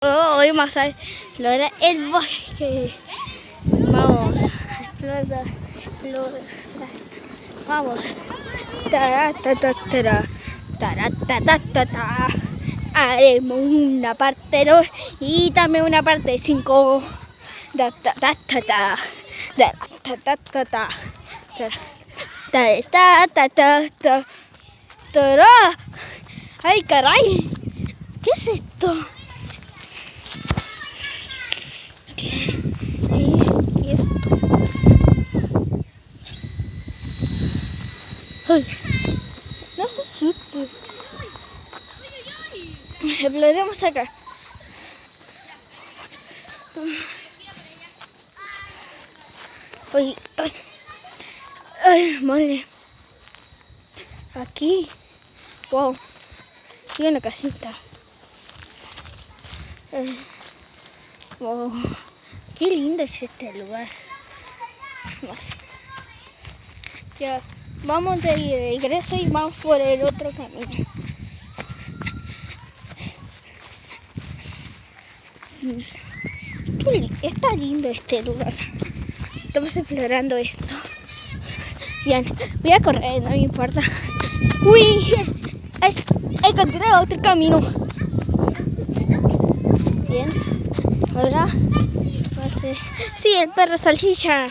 Hoy vamos a explorar el bosque. Vamos a explorar. Vamos. Haremos una parte 2 y también una parte 5. ¡Ay, caray! ¿Qué es esto? ¿Qué es esto? ¡Ay! No se asuste. Exploremos acá. ¡Ay! ¡Ay! ¡Ay, madre! Aquí. ¡Wow! Hay una casita. Wow. Qué lindo es este lugar. Ya, vamos de regreso y vamos por el otro camino. Está lindo este lugar. Estamos explorando esto. Bien, voy a correr, no me importa. ¡Uy! Encontré otro camino. Bien, ahora va a ser... Sí, el perro salchicha.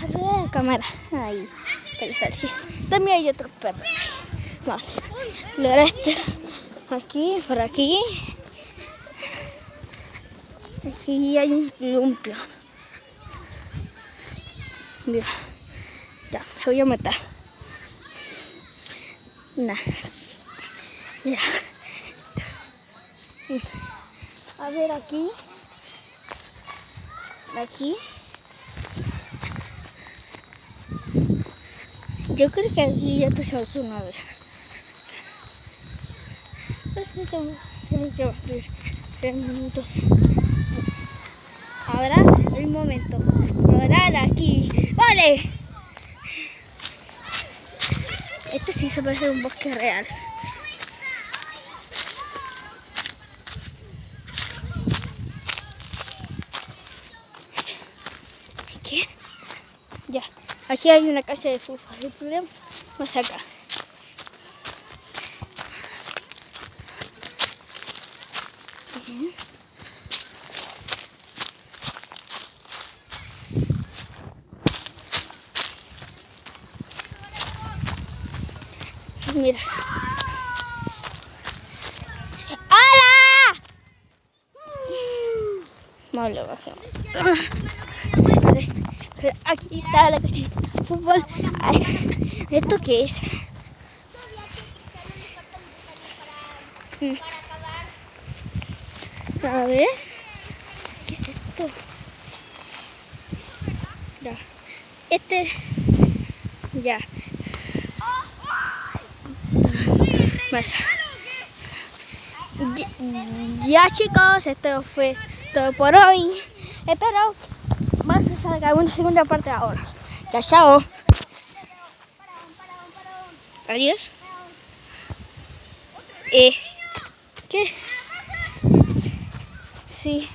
Arriba la cámara. Ahí, el salchicha. También hay otro perro. Vale, ahora este. Aquí, por aquí. Aquí hay un columpio. Mira, ya, me voy a matar. Nah. Mira. A ver aquí. Aquí. Yo creo que aquí ya empezamos una vez. Tenemos que bajar 3 minutos. Ahora el momento. Explorar aquí. ¡Vale! Este sí se parece a un bosque real. ¿Qué? Ya. Aquí hay una cancha de fútbol. El problema más acá. Mira. ¡Hola! No lo bajemos. Vale. Aquí está la cancha de fútbol. Ay, ¿esto qué es? A ver. ¿Qué es esto? Ya. Ya. Más. Ya chicos, esto fue todo por hoy. Espero más que salga una segunda parte ahora. Ya, chao. Adiós. ¿Qué? Sí.